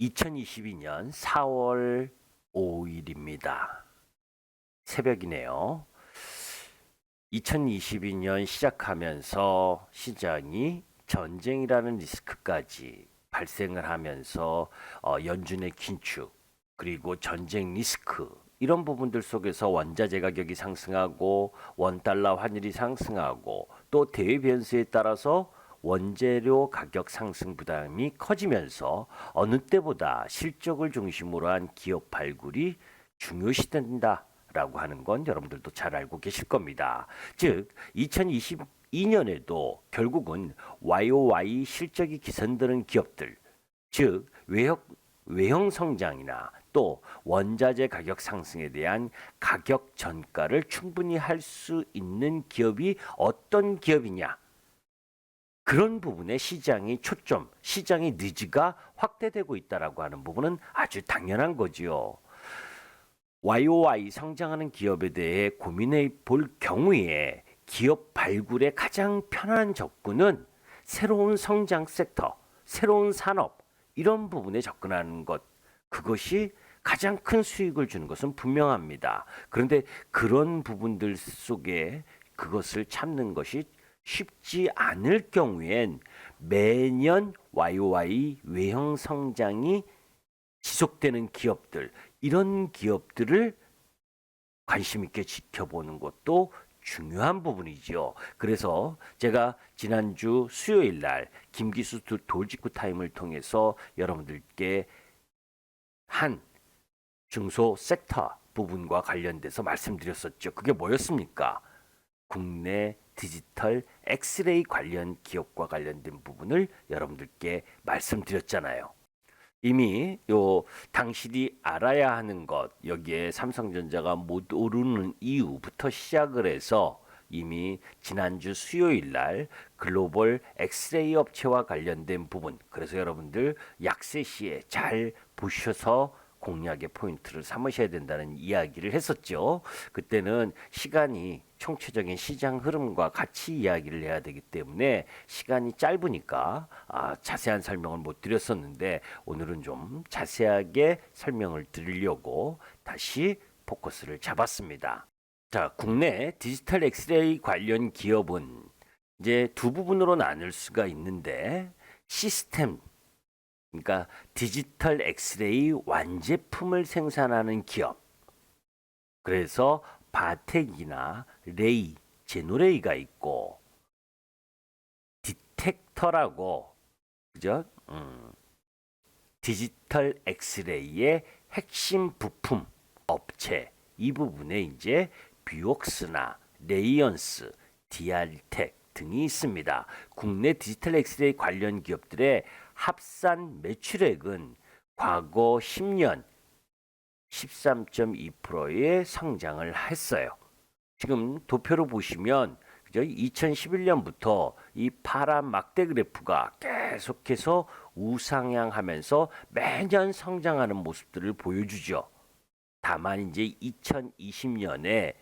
2022년 4월 5일입니다. 새벽이네요. 2022년 시작하면서 시장이 전쟁이라는 리스크까지 발생을 하면서 연준의 긴축 그리고 전쟁 리스크 이런 부분들 속에서 원자재 가격이 상승하고 원달러 환율이 상승하고 또 대외 변수에 따라서 원재료 가격 상승 부담이 커지면서 어느 때보다 실적을 중심으로 한 기업 발굴이 중요시된다라고 하는 건 여러분들도 잘 알고 계실 겁니다. 즉 2022년에도 결국은 YOY 실적이 개선되는 기업들, 즉 외형 성장이나 또 원자재 가격 상승에 대한 가격 전가를 충분히 할 수 있는 기업이 어떤 기업이냐? 그런 부분에 시장의 초점, 시장의 니즈가 확대되고 있다라고 하는 부분은 아주 당연한 거지요. YOY 성장하는 기업에 대해 고민해 볼 경우에 기업 발굴의 가장 편한 접근은 새로운 성장 섹터, 새로운 산업 이런 부분에 접근하는 것, 그것이 가장 큰 수익을 주는 것은 분명합니다. 그런데 그런 부분들 속에 그것을 찾는 것이 쉽지 않을 경우엔 매년 YOY 외형 성장이 지속되는 기업들, 이런 기업들을 관심 있게 지켜보는 것도 중요한 부분이지요. 그래서 제가 지난주 수요일 날 김기수 돌직구 타임을 통해서 여러분들께 한 중소 섹터 부분과 관련돼서 말씀드렸었죠. 그게 뭐였습니까? 국내 디지털 엑스레이 관련 기업과 관련된 부분을 여러분들께 말씀드렸잖아요. 이미 당신이 알아야 하는 것, 여기에 삼성전자가 못 오르는 이유부터 시작을 해서 이미 지난주 수요일 날 글로벌 엑스레이 업체와 관련된 부분, 그래서 여러분들 약세 시에 잘 보셔서 공략의 포인트를 삼으셔야 된다는 이야기를 했었죠. 그때는 시간이 총체적인 시장 흐름과 같이 이야기를 해야 되기 때문에 시간이 짧으니까 자세한 설명을 못 드렸었는데 오늘은 좀 자세하게 설명을 드리려고 다시 포커스를 잡았습니다. 자, 국내 디지털 엑스레이 관련 기업은 이제 두 부분으로 나눌 수가 있는데 시스템, 그러니까 디지털 엑스레이 완제품을 생산하는 기업. 그래서 바텍이나 레이, 제노레이가 있고 디텍터라고 그죠? 디지털 엑스레이의 핵심 부품 업체 이 부분에 이제 뷰옥스나 레이언스, 디알텍 등이 있습니다. 국내 디지털 엑스레이 관련 기업들의 합산 매출액은 과거 10년 13.2%의 성장을 했어요. 지금 도표로 보시면 2011년부터 이 파란 막대 그래프가 계속해서 우상향하면서 매년 성장하는 모습들을 보여주죠. 다만 이제 2020년에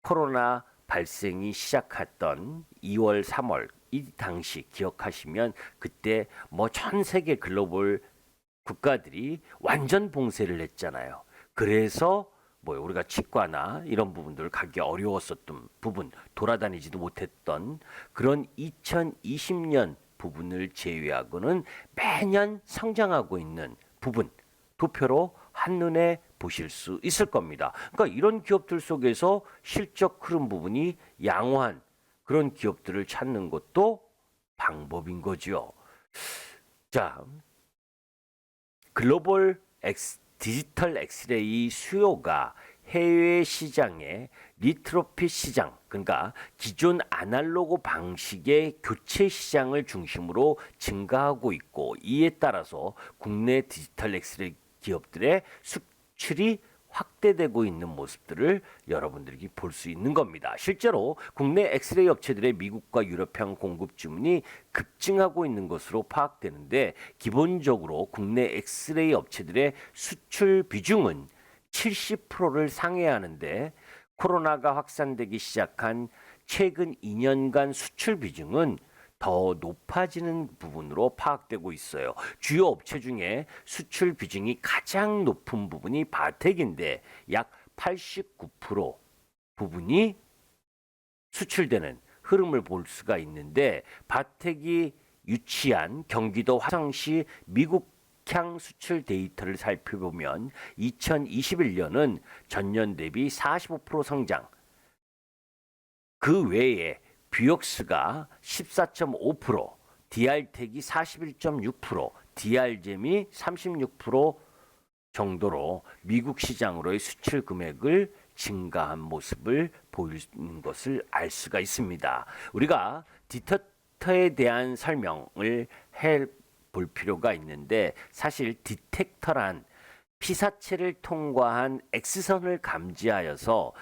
코로나 발생이 시작했던 2월, 3월 이 당시 기억하시면 그때 뭐 전 세계 글로벌 국가들이 완전 봉쇄를 했잖아요. 그래서 뭐 우리가 치과나 이런 부분들 가기 어려웠었던 부분, 돌아다니지도 못했던 그런 2020년 부분을 제외하고는 매년 성장하고 있는 부분, 도표로 한눈에 보실 수 있을 겁니다. 그러니까 이런 기업들 속에서 실적 흐름 부분이 양호한 그런 기업들을 찾는 것도 방법인 거죠. 자, 글로벌 디지털 엑스레이 수요가 해외 시장의 리트로핏 시장, 그러니까 기존 아날로그 방식의 교체 시장을 중심으로 증가하고 있고 이에 따라서 국내 디지털 엑스레이 기업들의 수출이 확대되고 있는 모습들을 여러분들이 볼 수 있는 겁니다. 실제로 국내 엑스레이 업체들의 미국과 유럽향 공급 주문이 급증하고 있는 것으로 파악되는데 기본적으로 국내 엑스레이 업체들의 수출 비중은 70%를 상회하는데 코로나가 확산되기 시작한 최근 2년간 수출 비중은 더 높아지는 부분으로 파악되고 있어요. 주요 업체 중에 수출 비중이 가장 높은 부분이 바텍인데 약 89% 부분이 수출되는 흐름을 볼 수가 있는데 바텍이 유치한 경기도 화성시 미국향 수출 데이터를 살펴보면 2021년은 전년 대비 45% 성장, 그 외에 뷰역스가 14.5%, DR텍이 41.6%, DR잼이 36% 정도로 미국 시장으로의 수출 금액을 증가한 모습을 보이는 것을 알 수가 있습니다. 우리가 디텍터에 대한 설명을 해 볼 필요가 있는데 사실 디텍터란 피사체를 통과한 X선을 감지하여서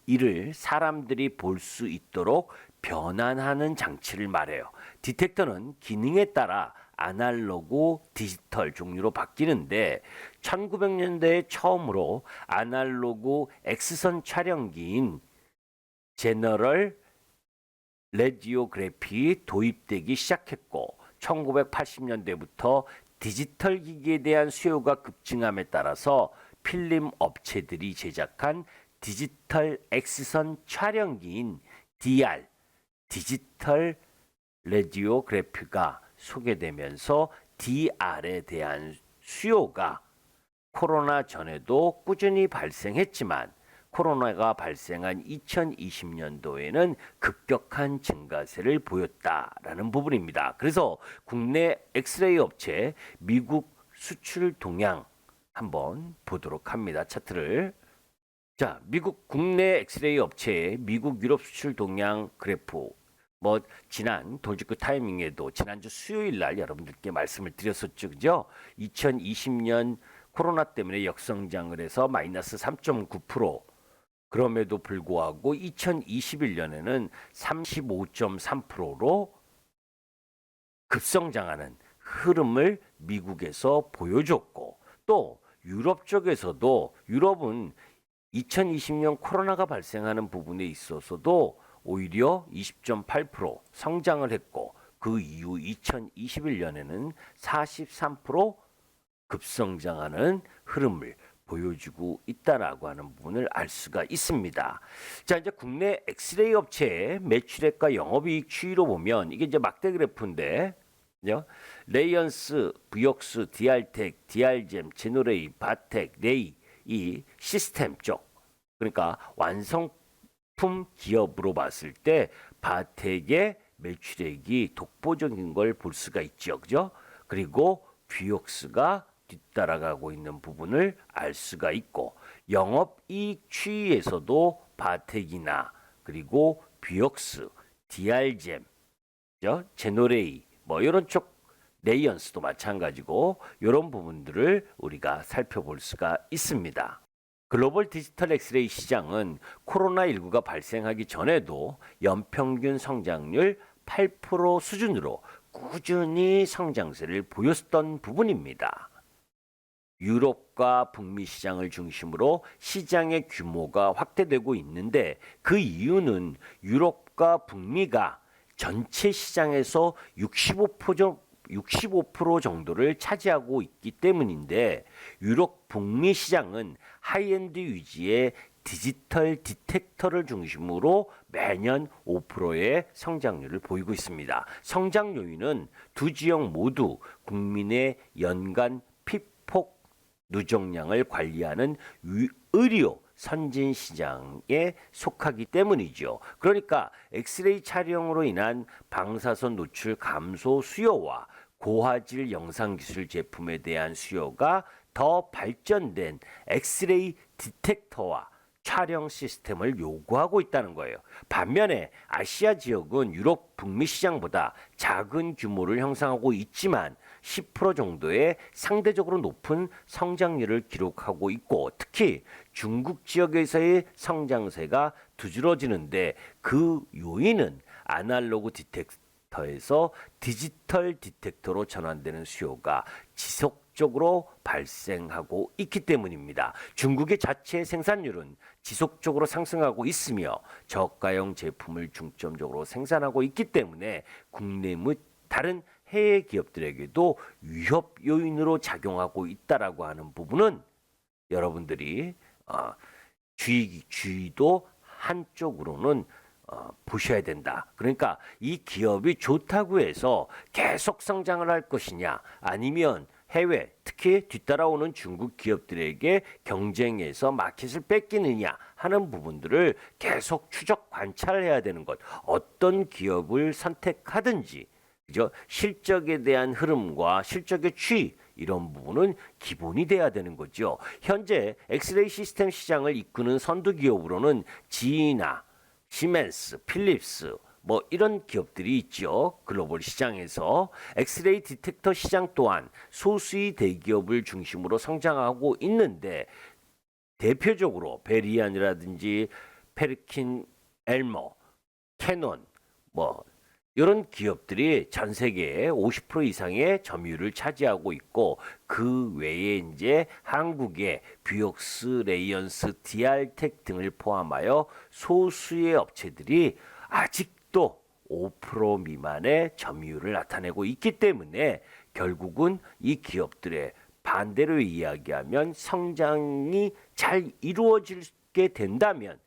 이를 사람들이 볼 수 있도록 변환하는 장치를 말해요. 디텍터는 기능에 따라 아날로그, 디지털 종류로 바뀌는데 1900년대에 처음으로 아날로그 X선 촬영기인 제너럴 레디오그래피 도입되기 시작했고 1980년대부터 디지털 기기에 대한 수요가 급증함에 따라서 필름 업체들이 제작한 디지털 X선 촬영기인 DR, 디지털 레디오그래피가 소개되면서 DR에 대한 수요가 코로나 전에도 꾸준히 발생했지만 코로나가 발생한 2020년도에는 급격한 증가세를 보였다라는 부분입니다. 그래서 국내 엑스레이 업체 미국 수출 동향 한번 보도록 합니다. 차트를. 자, 미국 국내 엑스레이 업체의 미국 유럽 수출 동향 그래프. 지난 돌직구 타이밍에도 지난주 수요일 날 여러분들께 말씀을 드렸었죠. 그죠? 2020년 코로나 때문에 역성장을 해서 마이너스 3.9%, 그럼에도 불구하고 2021년에는 35.3%로 급성장하는 흐름을 미국에서 보여줬고, 또 유럽 쪽에서도 유럽은 2020년 코로나가 발생하는 부분에 있어서도 오히려 20.8% 성장을 했고, 그 이후 2021년에는 43% 급성장하는 흐름을 보여주고 있다라고 하는 부분을 알 수가 있습니다. 자, 이제 국내 엑스레이 업체의 매출액과 영업이익 추이로 보면 이게 이제 막대 그래프인데, 레이언스, 뷰역스, DR텍, DR잼, 제노레이, 바텍, 레이, 이 시스템 쪽, 그러니까 완성품 기업으로 봤을 때 바텍의 매출액이 독보적인 걸 볼 수가 있죠, 그죠? 그리고 뷰역스가 뒤따라가고 있는 부분을 알 수가 있고, 영업이익 추이에서도 바텍이나 그리고 뷰역스, DR잼, 제노레이 이런 쪽, 레이언스도 마찬가지고 이런 부분들을 우리가 살펴볼 수가 있습니다. 글로벌 디지털 엑스레이 시장은 코로나19가 발생하기 전에도 연평균 성장률 8% 수준으로 꾸준히 성장세를 보였던 부분입니다. 유럽과 북미 시장을 중심으로 시장의 규모가 확대되고 있는데 그 이유는 유럽과 북미가 전체 시장에서 65% 정도를 차지하고 있기 때문인데, 유럽 북미 시장은 하이엔드 위주의 디지털 디텍터를 중심으로 매년 5%의 성장률을 보이고 있습니다. 성장 요인은 두 지역 모두 국민의 연간 피폭 누적량을 관리하는 의료 선진 시장에 속하기 때문이죠. 그러니까 엑스레이 촬영으로 인한 방사선 노출 감소 수요와 고화질 영상기술 제품에 대한 수요가 더 발전된 엑스레이 디텍터와 촬영 시스템을 요구하고 있다는 거예요. 반면에 아시아 지역은 유럽 북미 시장보다 작은 규모를 형성하고 있지만 10% 정도의 상대적으로 높은 성장률을 기록하고 있고, 특히 중국 지역에서의 성장세가 두드러지는데 그 요인은 아날로그 디텍터에서 디지털 디텍터로 전환되는 수요가 지속적으로 발생하고 있기 때문입니다. 중국의 자체 생산률은 지속적으로 상승하고 있으며 저가형 제품을 중점적으로 생산하고 있기 때문에 국내 및 다른 해외 기업들에게도 위협 요인으로 작용하고 있다라고 하는 부분은 여러분들이 주의도 한쪽으로는 보셔야 된다. 그러니까 이 기업이 좋다고 해서 계속 성장을 할 것이냐, 아니면 해외, 특히 뒤따라오는 중국 기업들에게 경쟁해서 마켓을 뺏기느냐 하는 부분들을 계속 추적 관찰해야 되는 것. 어떤 기업을 선택하든지, 그죠? 실적에 대한 흐름과 실적의 추이, 이런 부분은 기본이 돼야 되는 거죠. 현재 엑스레이 시스템 시장을 이끄는 선두 기업으로는 지이나 시멘스, 필립스 뭐 이런 기업들이 있죠. 글로벌 시장에서 엑스레이 디텍터 시장 또한 소수의 대기업을 중심으로 성장하고 있는데, 대표적으로 베리안이라든지 페르킨 엘머, 캐논 뭐 이런 기업들이 전 세계의 50% 이상의 점유율을 차지하고 있고, 그 외에 이제 한국의 뷰옥스, 레이언스, 디알텍 등을 포함하여 소수의 업체들이 아직도 5% 미만의 점유율을 나타내고 있기 때문에 결국은 이 기업들의 반대로 이야기하면 성장이 잘 이루어지게 된다면,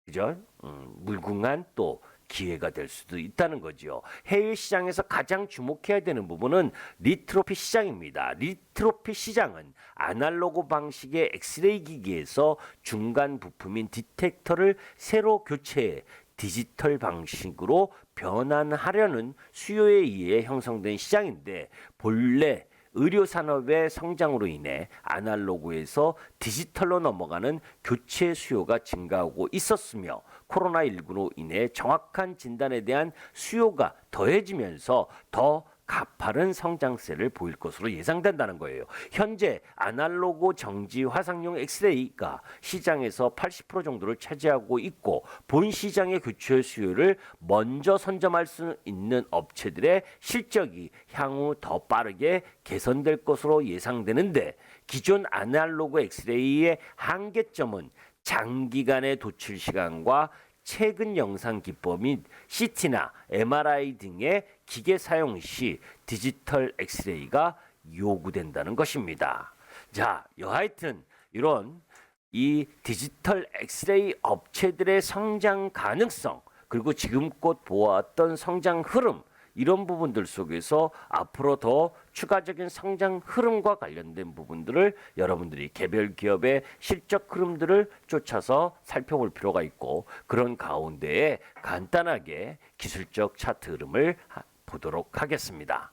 그죠? 무궁한 또 기회가 될 수도 있다는 거죠. 해외 시장에서 가장 주목해야 되는 부분은 리트로피 시장입니다. 리트로피 시장은 아날로그 방식의 엑스레이 기기에서 중간 부품인 디텍터를 새로 교체해 디지털 방식으로 변환하려는 수요에 의해 형성된 시장인데, 본래 의료 산업의 성장으로 인해 아날로그에서 디지털로 넘어가는 교체 수요가 증가하고 있었으며, 코로나19로 인해 정확한 진단에 대한 수요가 더해지면서 더 가파른 성장세를 보일 것으로 예상된다는 거예요. 현재 아날로그 정지 화상용 엑스레이가 시장에서 80% 정도를 차지하고 있고, 본 시장의 교체 수요를 먼저 선점할 수 있는 업체들의 실적이 향후 더 빠르게 개선될 것으로 예상되는데, 기존 아날로그 엑스레이의 한계점은 장기간의 도출 시간과 최근 영상 기법인 CT나 MRI 등의 기계 사용 시 디지털 엑스레이가 요구된다는 것입니다. 자, 여하튼 이런 이 디지털 엑스레이 업체들의 성장 가능성, 그리고 지금껏 보았던 성장 흐름, 이런 부분들 속에서 앞으로 더 추가적인 성장 흐름과 관련된 부분들을 여러분들이 개별 기업의 실적 흐름들을 쫓아서 살펴볼 필요가 있고, 그런 가운데에 간단하게 기술적 차트 흐름을 보도록 하겠습니다.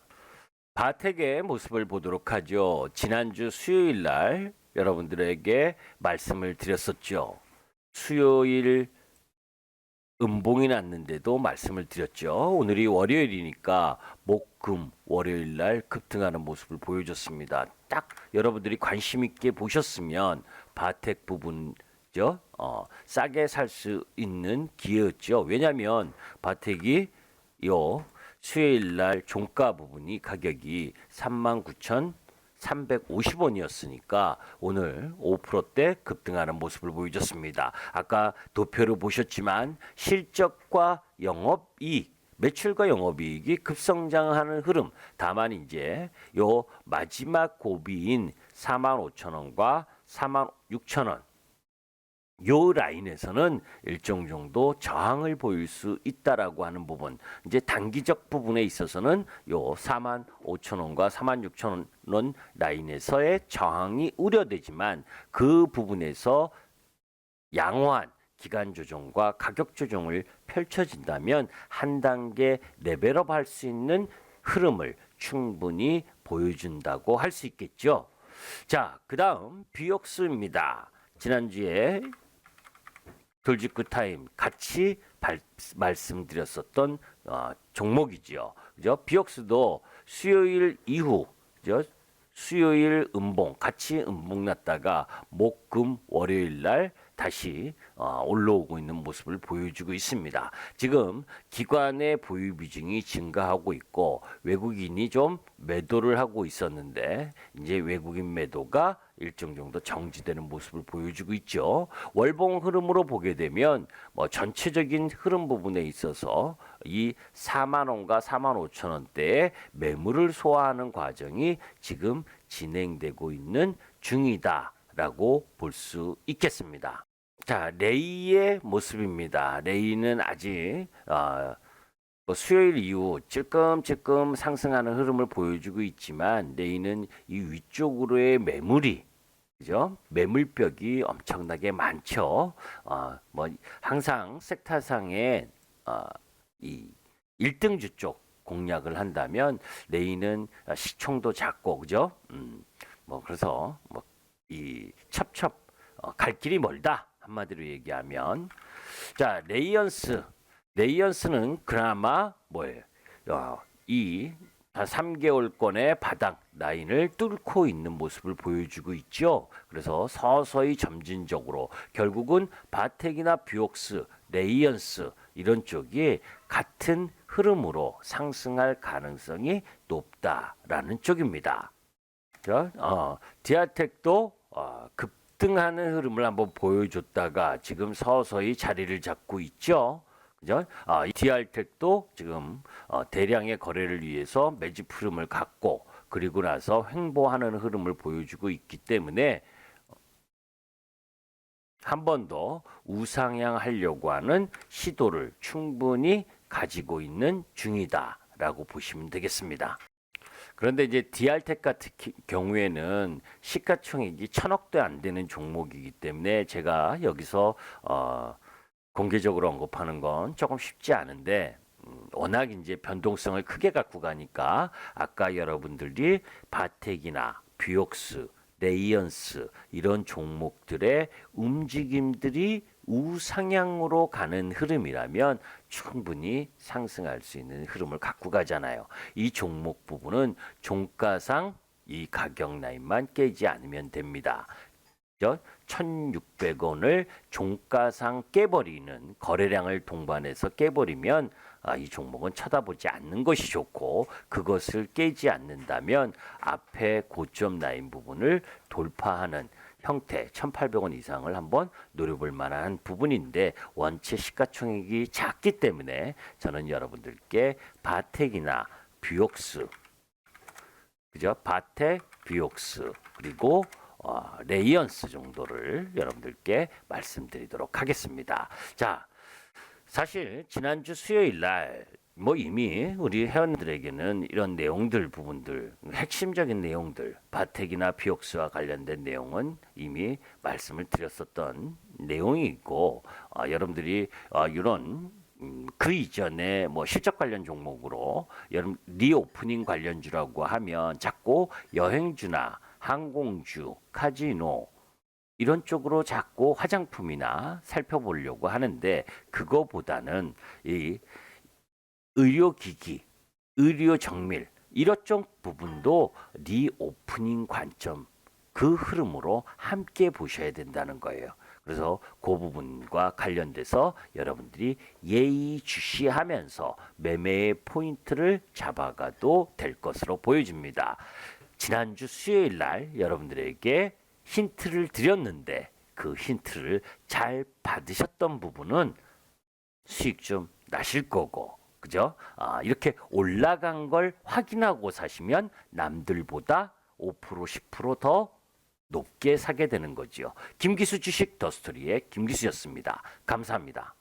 바텍의 모습을 보도록 하죠. 지난주 수요일 날 여러분들에게 말씀을 드렸었죠. 수요일 음봉이 났는데도 말씀을 드렸죠. 오늘이 월요일이니까 목, 금, 월요일 날 급등하는 모습을 보여줬습니다. 딱 여러분들이 관심 있게 보셨으면 바텍 부분죠. 싸게 살 수 있는 기회였죠. 왜냐하면 바텍이 요 수요일 날 종가 부분이 가격이 39,350원이었으니까 오늘 5%대 급등하는 모습을 보여줬습니다. 아까 도표를 보셨지만 실적과 영업이익, 매출과 영업이익이 급성장하는 흐름. 다만 이제 요 마지막 고비인 45,000원과 46,000원 요 라인에서는 일정 정도 저항을 보일 수 있다라고 하는 부분. 이제 단기적 부분에 있어서는 요 45,000원과 46,000원 라인에서의 저항이 우려되지만, 그 부분에서 양호한 기간 조정과 가격 조정을 펼쳐진다면 한 단계 레벨업 할 수 있는 흐름을 충분히 보여준다고 할 수 있겠죠. 자, 그다음 뷰옥스입니다. 지난주에 돌직구 타임 같이 말씀드렸었던 종목이지요. 그죠? 뷰옥스도 수요일 이후, 그죠? 수요일 음봉 같이 음봉 났다가 목, 금, 월요일 날 다시 올라오고 있는 모습을 보여주고 있습니다. 지금 기관의 보유 비중이 증가하고 있고 외국인이 좀 매도를 하고 있었는데 이제 외국인 매도가 일정 정도 정지되는 모습을 보여주고 있죠. 월봉 흐름으로 보게 되면 뭐 전체적인 흐름 부분에 있어서 이 4만 원과 4만 5천 원대의 매물을 소화하는 과정이 지금 진행되고 있는 중이다라고 볼 수 있겠습니다. 자, 레이의 모습입니다. 레이는 아직 뭐 수요일 이후 찔끔찔끔 상승하는 흐름을 보여주고 있지만 레이는 이 위쪽으로의 매물이 그죠? 매물벽이 엄청나게 많죠. 뭐 항상 섹터상에 이 1등주 쪽 공략을 한다면 레이는 시총도 작고 그죠? 뭐 그래서 뭐 이 첩첩 갈 길이 멀다 한마디로 얘기하면 자 레이언스는 그나마 뭐예요? 이 3개월권의 바닥 라인을 뚫고 있는 모습을 보여주고 있죠. 그래서 서서히 점진적으로 결국은 바텍이나 뷰옥스, 레이언스 이런 쪽이 같은 흐름으로 상승할 가능성이 높다라는 쪽입니다. 디아텍도 급등하는 흐름을 한번 보여줬다가 지금 서서히 자리를 잡고 있죠. 그죠? 이 디알텍도 지금 대량의 거래를 위해서 매집 흐름을 갖고 그리고 나서 횡보하는 흐름을 보여주고 있기 때문에 한 번 더 우상향하려고 하는 시도를 충분히 가지고 있는 중이다라고 보시면 되겠습니다. 그런데 이제 디알텍 같은 경우에는 시가총액이 1,000억도 안 되는 종목이기 때문에 제가 여기서 공개적으로 언급하는 건 조금 쉽지 않은데 워낙 이제 변동성을 크게 갖고 가니까 아까 여러분들이 바텍이나 뷰옥스, 레이언스 이런 종목들의 움직임들이 우상향으로 가는 흐름이라면 충분히 상승할 수 있는 흐름을 갖고 가잖아요. 이 종목 부분은 종가상 이 가격 라인만 깨지 않으면 됩니다. 1,600원을 종가상 깨버리는 거래량을 동반해서 깨버리면 이 종목은 쳐다보지 않는 것이 좋고 그것을 깨지 않는다면 앞에 고점 라인 부분을 돌파하는 형태 1,800원 이상을 한번 노려볼 만한 부분인데 원체 시가총액이 작기 때문에 저는 여러분들께 바텍이나 뷰옥스 그죠? 바텍, 뷰옥스 그리고 레이언스 정도를 여러분들께 말씀드리도록 하겠습니다. 자, 사실 지난주 수요일 날 뭐 이미 우리 회원들에게는 이런 내용들 부분들 핵심적인 내용들 바텍이나 뷰옥스와 관련된 내용은 이미 말씀을 드렸었던 내용이 있고 여러분들이 이런 그 이전에 뭐 실적 관련 종목으로 여러분 리오프닝 관련주라고 하면 자꾸 여행주나 항공주, 카지노 이런 쪽으로 자꾸 화장품이나 살펴보려고 하는데 그거보다는 이 의료기기, 의료정밀 이런 쪽 부분도 리오프닝 관점 그 흐름으로 함께 보셔야 된다는 거예요. 그래서 그 부분과 관련돼서 여러분들이 예의주시하면서 매매의 포인트를 잡아가도 될 것으로 보여집니다. 지난주 수요일 날 여러분들에게 힌트를 드렸는데 그 힌트를 잘 받으셨던 부분은 수익 좀 나실 거고 그죠? 이렇게 올라간 걸 확인하고 사시면 남들보다 5% 10%더 높게 사게 되는 거지요. 김기수 주식 더스토리의 김기수였습니다. 감사합니다.